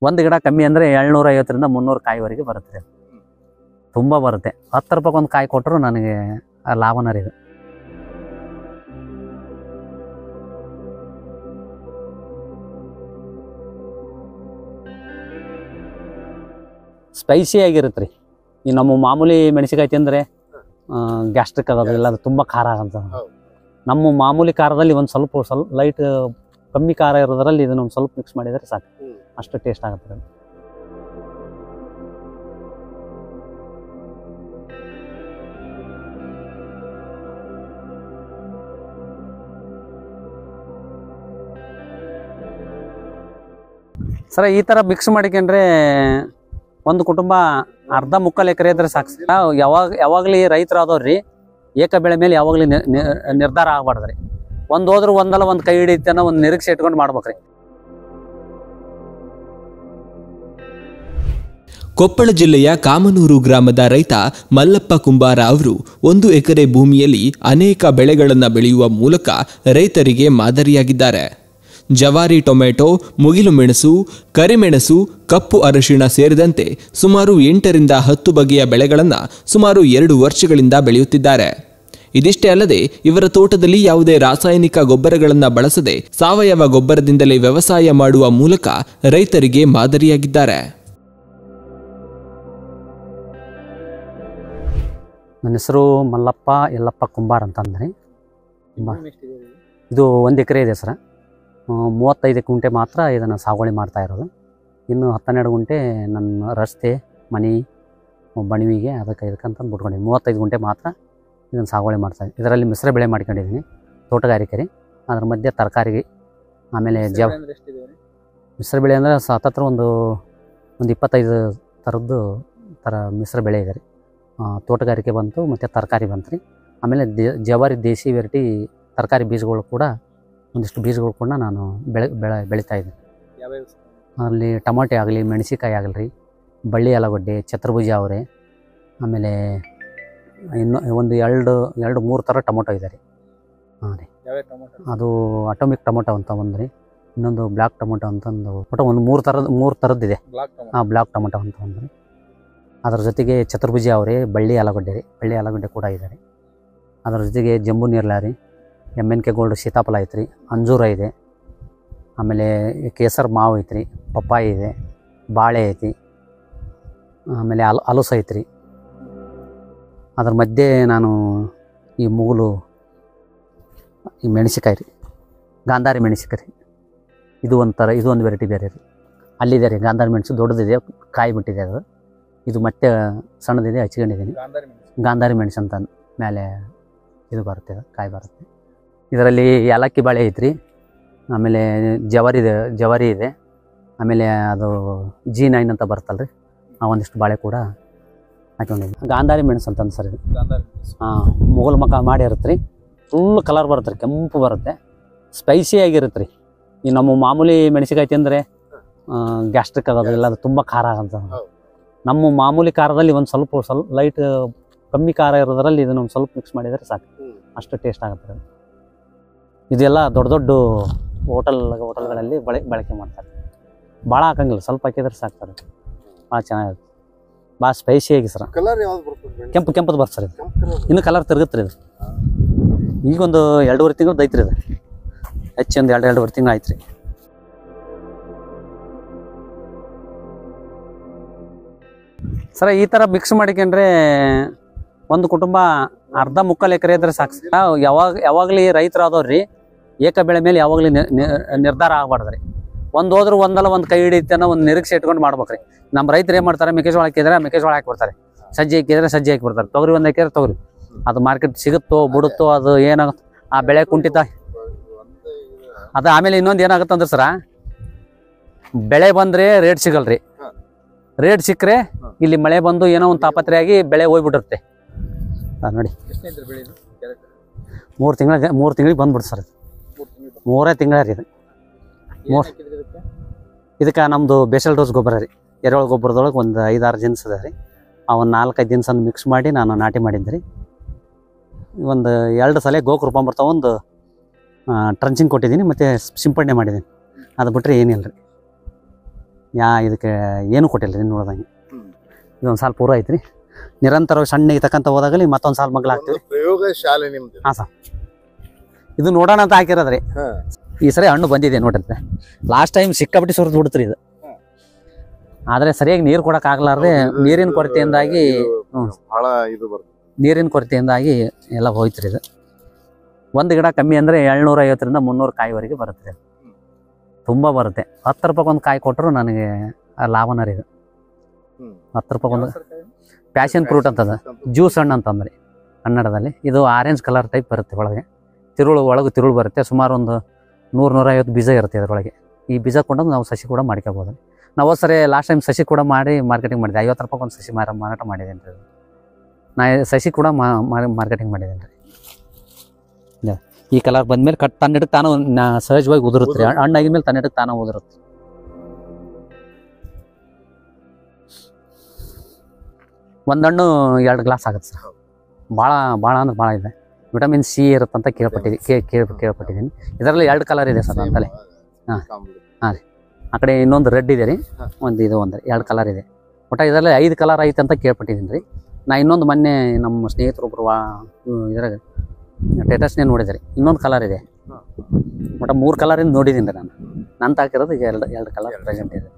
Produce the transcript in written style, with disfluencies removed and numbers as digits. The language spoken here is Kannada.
ಒಂದು ಗಿಡ ಕಮ್ಮಿ ಅಂದರೆ 750ರಿಂದ 300 ಕಾಯಿವರೆಗೆ ಬರುತ್ತೆ. ತುಂಬ ಬರುತ್ತೆ. 10 ರೂಪಾಯಿಗೆ ಒಂದು ಕಾಯಿ ಕೊಟ್ಟರು ನನಗೆ ಲಾಭನ ರೀ ಇದು. ಸ್ಪೈಸಿ ಆಗಿರುತ್ತೆ ರೀ. ಈ ನಮ್ಮ ಮಾಮೂಲಿ ಮೆಣಸಿಕಾಯಿ ತಿಂದರೆ ಗ್ಯಾಸ್ಟ್ರಿಕ್ ಆಗೋದಿಲ್ಲ, ಅದು ತುಂಬ ಖಾರ ಆಗಂತ. ನಮ್ಮ ಮಾಮೂಲಿ ಖಾರದಲ್ಲಿ ಒಂದು ಸ್ವಲ್ಪ ಲೈಟ್ ಕಮ್ಮಿ ಖಾರ ಇರೋದ್ರಲ್ಲಿ ಇದನ್ನ ಒಂದು ಸ್ವಲ್ಪ ಮಿಕ್ಸ್ ಮಾಡಿದರೆ ಸಾಕು, ಅಷ್ಟು ಟೇಸ್ಟ್ ಆಗುತ್ತೆ ಅದು. ಸರ ಈ ಥರ ಮಿಕ್ಸ್ ಮಾಡಿಕೊಂಡ್ರೆ ಒಂದು ಕುಟುಂಬ ಅರ್ಧ ಮುಕ್ಕಾಲು ಎಕರೆ ಇದ್ರೆ ಸಾಕು. ಯಾವಾಗಲೂ ರೈತರಾದವ್ರಿ ಏಕ ಬೆಳೆ ಮೇಲೆ ಯಾವಾಗಲೂ ನಿರ್ಧಾರ ಆಗ್ಬಾರ್ದ್ರಿ. ಒಂದು ಹೋದ್ರೆ ಒಂದಲ್ಲ ಒಂದು ಕೈ ಹಿಡಿಯುತ್ತೆ ಅನ್ನೋ ಒಂದು ನಿರೀಕ್ಷೆ ಇಟ್ಕೊಂಡು ಮಾಡ್ಬೇಕ್ರಿ. ಕೊಪ್ಪಳ ಜಿಲ್ಲೆಯ ಕಾಮನೂರು ಗ್ರಾಮದ ರೈತ ಮಲ್ಲಪ್ಪ ಕುಂಬಾರ ಅವರು 1 ಎಕರೆ ಭೂಮಿಯಲ್ಲಿ ಅನೇಕ ಬೆಳೆಗಳನ್ನು ಬೆಳೆಯುವ ಮೂಲಕ ರೈತರಿಗೆ ಮಾದರಿಯಾಗಿದ್ದಾರೆ. ಜವಾರಿ ಟೊಮೆಟೊ, ಮುಗಿಲು ಮೆಣಸು, ಕರಿಮೆಣಸು, ಕಪ್ಪು ಅರಿಶಿಣ ಸೇರಿದಂತೆ ಸುಮಾರು 8ರಿಂದ 10 ಬಗೆಯ ಬೆಳೆಗಳನ್ನು ಸುಮಾರು 2 ವರ್ಷಗಳಿಂದ ಬೆಳೆಯುತ್ತಿದ್ದಾರೆ. ಇದಿಷ್ಟೇ ಅಲ್ಲದೆ ಇವರ ತೋಟದಲ್ಲಿ ಯಾವುದೇ ರಾಸಾಯನಿಕ ಗೊಬ್ಬರಗಳನ್ನು ಬಳಸದೆ ಸಾವಯವ ಗೊಬ್ಬರದಿಂದಲೇ ವ್ಯವಸಾಯ ಮಾಡುವ ಮೂಲಕ ರೈತರಿಗೆ ಮಾದರಿಯಾಗಿದ್ದಾರೆ. ನನ್ನ ಹೆಸರು ಮಲ್ಲಪ್ಪ ಯಲ್ಲಪ್ಪ ಕುಂಬಾರ್ ಅಂತಂದ್ರೆ. ಇದು 1 ಎಕರೆ ಇದೆ ಸರ್. 35 ಗುಂಟೆ ಮಾತ್ರ ಇದನ್ನು ಸಾಗುವಳಿ ಮಾಡ್ತಾ ಇರೋದು. ಇನ್ನು 12 ಗುಂಟೆ ನನ್ನ ರಸ್ತೆ ಮನೆ ಬಣಿವಿಗೆ ಇದಕ್ಕಂತ ಬಿಟ್ಕೊಂಡಿದ್ದೀನಿ. 35 ಗುಂಟೆ ಮಾತ್ರ ಇದನ್ನು ಸಾಗುವಳಿ ಮಾಡ್ತಾಯಿದ್ದೀನಿ. ಇದರಲ್ಲಿ ಮಿಶ್ರ ಬೆಳೆ ಮಾಡ್ಕೊಂಡಿದ್ದೀನಿ, ತೋಟಗಾರಿಕೆ ರೀ. ಅದ್ರ ಮಧ್ಯೆ ತರಕಾರಿ, ಆಮೇಲೆ ಮಿಶ್ರ ಬೆಳೆ ಅಂದರೆ ಹತ್ತತ್ರ ಒಂದು 25 ಥರ ಮಿಶ್ರ ಬೆಳೆ ಇದೆ ರೀ. ತೋಟಗಾರಿಕೆ ಬಂತು ಮತ್ತು ತರಕಾರಿ ಬಂತು ರೀ. ಆಮೇಲೆ ಜವಾರಿ ದೇಸಿ ವೆರೈಟಿ ತರಕಾರಿ ಬೀಜಗಳು ಕೂಡ ಒಂದಿಷ್ಟು ಬೀಜಗಳು ಕೂಡ ನಾನು ಬೆಳೀತಾ ಇದ್ದೀನಿ. ಅಲ್ಲಿ ಟೊಮಾಟೆ ಆಗಲಿ, ಮೆಣಸಿಕಾಯಿ ಆಗಲಿ ರೀ, ಬಳ್ಳಿ ಆಲೂಗಡ್ಡೆ, ಛತ್ರಭುಜ ಅವರೆ, ಆಮೇಲೆ ಇನ್ನು ಒಂದು 2-3 ಥರ ಟೊಮೊಟೊ ಇದೆ ರೀ. ಹಾಂ ರೀ, ಅದು ಅಟೋಮಿಕ್ ಟೊಮೊಟೊ ಅಂತ ಒಂದು ರೀ, ಇನ್ನೊಂದು ಬ್ಲ್ಯಾಕ್ ಟೊಮೊಟೊ ಅಂತಂದು ಒಂದು 3 ಥರದ್ದಿದೆ. ಹಾಂ, ಬ್ಲ್ಯಾಕ್ ಟೊಮೊಟೊ ಅಂತ ಒಂದು ರೀ. ಅದರ ಜೊತೆಗೆ ಛತ್ರಭುಜ ಅವರೇ, ಬಳ್ಳಿ ಆಲೂಗಡ್ಡೆ ರೀ, ಬಳ್ಳಿ ಆಲೂಗಡ್ಡೆ ಕೂಡ ಇದೆ ರೀ. ಅದರ ಜೊತೆಗೆ ಜಂಬು ನೀರ್ಲ ರೀ, MNK ಗೋಲ್ಡ್ ಸೀತಾಫಲ ಐತ್ರಿ, ಅಂಜೂರ ಇದೆ, ಆಮೇಲೆ ಕೇಸರ್ ಮಾವು ಐತ್ರಿ, ಪಪ್ಪಾಯಿ ಇದೆ, ಬಾಳೆ ಐತಿ, ಆಮೇಲೆ ಹಲಸು ಐತ್ರಿ. ಅದ್ರ ಮಧ್ಯೆ ನಾನು ಈ ಮುಗುಲು ಈ ಮೆಣಸಿಕಾಯಿ ರೀ, ಗಾಂಧಾರಿ ಮೆಣಸಿಕಾಯಿ ರೀ, ಇದು ಒಂದು ವೆರೈಟಿ ಬೇರೆ ರೀ. ಅಲ್ಲಿದೆ ರೀ ಗಾಂಧಾರಿ ಮೆಣಸು, ದೊಡ್ಡದಿದೆ, ಕಾಯಿ ಬಿಟ್ಟಿದೆ ಅದು. ಇದು ಮತ್ತೆ ಸಣ್ಣದಿದೆ, ಹಚ್ಕೊಂಡಿದ್ದೀನಿ. ಗಾಂಧಾರಿ ಮೆಣಸು ಅಂತ ಮೇಲೆ ಇದು ಬರುತ್ತೆ, ಕಾಯಿ ಬರುತ್ತೆ. ಇದರಲ್ಲಿ ಏಲಕ್ಕಿ ಬಾಳೆ ಐತ್ರಿ, ಆಮೇಲೆ ಜವಾರಿ ಇದೆ, ಆಮೇಲೆ ಅದು G9 ಅಂತ ಬರುತ್ತಲ್ಲ ರೀ, ಆ ಒಂದಿಷ್ಟು ಬಾಳೆ ಕೂಡ ಹಾಕೊಂಡಿದ್ದೀನಿ. ಗಾಂಧಾರಿ ಮೆಣಸು ಅಂತಂದು ಸರ್ ಇದು. ಹಾಂ, ಮುಗಲ್ ಮಕ ಮಾಡಿ ಇರುತ್ತೆ ರೀ, ಫುಲ್ ಕಲರ್ ಬರುತ್ತೆ ರೀ, ಕೆಂಪು ಬರುತ್ತೆ, ಸ್ಪೈಸಿ ಆಗಿರುತ್ತೆ ರೀ. ಈ ನಮ್ಮ ಮಾಮೂಲಿ ಮೆಣಸಿಕಾಯಿ ತಿಂದರೆ ಗ್ಯಾಸ್ಟ್ರಿಕ್ ಆಗೋದಿಲ್ಲ, ಅದು ತುಂಬ ಖಾರ ಆಗಂತ. ನಮ್ಮ ಮಾಮೂಲಿ ಖಾರದಲ್ಲಿ ಒಂದು ಸ್ವಲ್ಪ ಲೈಟ್ ಕಮ್ಮಿ ಖಾರ ಇರೋದ್ರಲ್ಲಿ ಇದನ್ನು ಒಂದು ಸ್ವಲ್ಪ ಮಿಕ್ಸ್ ಮಾಡಿದರೆ ಸಾಕು, ಅಷ್ಟು ಟೇಸ್ಟ್ ಆಗುತ್ತೆ ಅದು. ಇದೆಲ್ಲ ದೊಡ್ಡ ಹೋಟೆಲ್ಗಳಲ್ಲಿ ಬಳಕೆ ಮಾಡ್ತಾರೆ. ಭಾಳ ಹಾಕಂಗಿಲ್ಲ, ಸ್ವಲ್ಪ ಹಾಕಿದ್ರೆ ಸಾಕ್ತಾರೆ, ಭಾಳ ಚೆನ್ನಾಗಿರುತ್ತೆ, ಭಾಳ ಸ್ಪೈಸಿಯಾಗಿ ಸರ್. ಕೆಂಪುದು ಬರ್ತದೆ ಸರ್. ಇದು ಇನ್ನು ಕಲರ್ ತಿರುಗುತ್ತೆ ರೀ. ಇದು ಈಗೊಂದು 2.5 ತಿಂಗಳು ಐತ್ರಿ, ಇದು ಹೆಚ್ಚು ಒಂದು 2-2.5 ತಿಂಗಳು ಆಯ್ತು ರೀ. ಸರ ಈ ಥರ ಮಿಕ್ಸ್ ಮಾಡಿಕೊಂಡ್ರೆ ಒಂದು ಕುಟುಂಬ ಅರ್ಧ ಮುಕ್ಕಾಲು ಎಕರೆ ಇದ್ರೆ ಸಾಕು. ಯಾವಾಗಲೂ ರೈತರಾದವ್ರಿ ಏಕ ಬೆಳೆ ಮೇಲೆ ಯಾವಾಗಲೂ ನಿರ್ಧಾರ ಆಗ್ಬಾರ್ದ್ರಿ. ಒಂದು ಹೋದ್ರೆ ಒಂದಲ್ಲ ಒಂದು ಕೈ ಹಿಡಿಯುತ್ತೆ ಅನ್ನೋ ಒಂದು ನಿರೀಕ್ಷೆ ಇಟ್ಕೊಂಡು ಮಾಡ್ಬೇಕ್ರಿ. ನಮ್ಮ ರೈತರು ಏನು ಮಾಡ್ತಾರೆ, ಮೆಕ್ಕೆಜೋಳ ಹಾಕಿದ್ರೆ ಮೆಕ್ಕೆಜೋಳ ಹಾಕಿಬಿಡ್ತಾರೆ, ಸಜ್ಜೆ ಹಾಕಿದ್ರೆ ಸಜ್ಜೆ ಹಾಕಿಬಿಡ್ತಾರೆ, ತೊಗರಿ ಒಂದು ಹಾಕಿದ್ರೆ ತೊಗರಿ. ಅದು ಮಾರ್ಕೆಟ್ ಸಿಗುತ್ತೋ ಬಿಡುತ್ತೋ ಅದು ಏನಾಗುತ್ತೆ, ಆ ಬೆಳೆ ಕುಂಠಿತ ಅದು. ಆಮೇಲೆ ಇನ್ನೊಂದು ಏನಾಗುತ್ತೆ ಅಂದ್ರೆ ಸರ, ಬೆಳೆ ಬಂದರೆ ರೇಟ್ ಸಿಗಲ್ರಿ. ರೇಟ್ ಸಿಕ್ಕರೆ ಇಲ್ಲಿ ಮಳೆ ಬಂದು ಏನೋ ಒಂದು ತಾಪತ್ರೆಯಾಗಿ ಬೆಳೆ ಹೋಗ್ಬಿಟ್ಟಿರುತ್ತೆ. ನೋಡಿ 3 ತಿಂಗಳಿಗೆ ಬಂದ್ಬಿಡ್ತು ಸರ್. 3 ತಿಂಗಳ ರೀ ಇದು. ಇದಕ್ಕೆ ನಮ್ಮದು ಬೇಸಲ್ ಡೋಸ್ ಗೊಬ್ಬರ ರೀ, ಎರೆಹುಳ ಗೊಬ್ಬರದೊಳಗೆ ಒಂದು 5-6 ದಿನಸ ಇದೆ ರೀ. ಆ ಒಂದು 4-5 ದಿನಸನ್ನು ಮಿಕ್ಸ್ ಮಾಡಿ ನಾನು ನಾಟಿ ಮಾಡಿದ್ದೆ ರೀ. ಒಂದು 2 ಸಲ ಗೋಕೃಪಾಮೃತ ಒಂದು ಟ್ರಂಚಿಂಗ್ ಕೊಟ್ಟಿದ್ದೀನಿ, ಮತ್ತು ಸಿಂಪಡಣೆ ಮಾಡಿದ್ದೀನಿ. ಅದು ಬಿಟ್ಟರೆ ಏನಿಲ್ಲ ರೀ. ಇದಕ್ಕೆ ಏನು ಕೊಟ್ಟಿಲ್ಲ ರೀ ನೋಡ್ದಂಗೆ. ಇದೊಂದು ಸಾಲು ಪೂರ ಐತ್ರಿ. ನಿರಂತರವಾಗಿ ಸಣ್ಣ ತಕ್ಕಂತ ಹೋದಾಗಲಿ ಮತ್ತೊಂದು ಸಾಲು ಮಗ್ಲ ಹಾಕ್ತೀವಿ. ಪ್ರಯೋಗ ಶಾಲೆ ನಿಮ್ದು? ಹಾಂ ಸರ್, ಇದು ನೋಡೋಣ ಅಂತ ಹಾಕಿರೋದ್ರಿ. ಈ ಸರಿ ಹಣ್ಣು ಬಂದಿದೆ ನೋಡ್ರಿ. ಲಾಸ್ಟ್ ಟೈಮ್ ಸಿಕ್ಕಾಪಟ್ಟಿ ಸುರಿದು ಬಿಡ್ತ್ರಿ ಇದು. ಆದ್ರೆ ಸರಿಯಾಗಿ ನೀರು ಕೊಡಕ್ ಆಗ್ಲಾರ್ದೆ ನೀರಿನ ಕೊರತೆಯಿಂದಾಗಿ ನೀರಿನ ಕೊರತೆಯಿಂದಾಗಿ ಎಲ್ಲ ಹೋಯ್ತ್ರಿ ಇದು. ಒಂದು ಗಿಡ ಕಮ್ಮಿ ಅಂದ್ರೆ 750ರಿಂದ 300 ಕಾಯಿವರೆಗೆ ಬರುತ್ತೆ. ತುಂಬಾ ಬರುತ್ತೆ. 10 ರೂಪಾಯಿ ಒಂದು ಕಾಯಿ ಕೊಟ್ಟರು ನನಗೆ ಲಾಭನ ರೀ ಇದು. 10 ರೂಪಾಯಿ ಒಂದು ಪ್ಯಾಷನ್ ಫ್ರೂಟ್ ಅಂತದ, ಜ್ಯೂಸ್ ಹಣ್ಣು ಅಂತಂದ್ರಿ ಕನ್ನಡದಲ್ಲಿ. ಇದು ಆರೆಂಜ್ ಕಲರ್ ಟೈಪ್ ಬರುತ್ತೆ. ಒಳಗೆ ತಿರುಳು ಬರುತ್ತೆ. ಸುಮಾರು ಒಂದು 100-150 ಬೀಜ ಇರುತ್ತೆ ಅದರೊಳಗೆ. ಈ ಬೀಜ ಕೊಂಡು ನಾವು ಸಸಿ ಕೂಡ ಮಾಡ್ಕೋಬೋದು. ನಾವು ಸರಿ ಲಾಸ್ಟ್ ಟೈಮ್ ಸಸಿ ಕೂಡ ಮಾಡಿ ಮಾರ್ಕೆಟಿಂಗ್ ಮಾಡಿದೆ. 50 ರೂಪಾಯಿ ಒಂದು ಸಸಿ ಮಾರಾಟ ಮಾಡಿದ್ದೇನೆ ರೀ. ನಾ ಸಸಿ ಕೂಡ ಮಾರ್ಕೆಟಿಂಗ್ ಮಾಡಿದ್ದೇನೆ ರೀ. ಈ ಕಲರ್ ಬಂದ್ಮೇಲೆ ತನ್ನಿಡಕ್ಕೆ ತಾನು ಸಹಜವಾಗಿ ಉದುರುತ್ತೆ ರೀ. ಹಣ್ಣಾಗಿದ್ಮೇಲೆ ತನ್ನಿಡಕ್ಕೆ ತಾನು ಉದುರುತ್ತೆ. ಒಂದು ಹಣ್ಣು 2 ಗ್ಲಾಸ್ ಆಗುತ್ತೆ ಸರ್. ಭಾಳ ಅಂದ್ರೆ ಭಾಳ ಇದೆ. ವಿಟಮಿನ್ ಸಿ ಇರುತ್ತಂತ ಕೇಳ್ಪಟ್ಟಿದ್ದೀನಿ. ಇದರಲ್ಲಿ 2 ಕಲರ್ ಇದೆ ಸರ್ ಅಂತಲೇ. ಹಾಂ ರೀ. ಆ ಕಡೆ ಇನ್ನೊಂದು ರೆಡ್ ಇದೆ ರೀ, ಇದು 2 ಕಲರ್ ಇದೆ. ಒಟ್ಟು ಇದರಲ್ಲಿ 5 ಕಲರ್ ಐತೆ ಅಂತ ಕೇಳ್ಪಟ್ಟಿದ್ದೀನಿ ರೀ. ನಾ ಇನ್ನೊಂದು ಮೊನ್ನೆ ನಮ್ಮ ಸ್ನೇಹಿತರೊಬ್ಬರು ಇದ್ರಾಗ ಸ್ಟೇಟಸ್ನೇ ನೋಡಿದೆ ರೀ. ಇನ್ನೊಂದು ಕಲರ್ ಇದೆ. ಒಟ್ಟು 3 ಕಲರಿಂದ ನೋಡಿದ್ದೀನಿ ರೀ ನಾನು. ಹಾಕಿರೋದು 2 ಕಲರ್ ಪ್ರೆಸೆಂಟ್ ಇದೆ.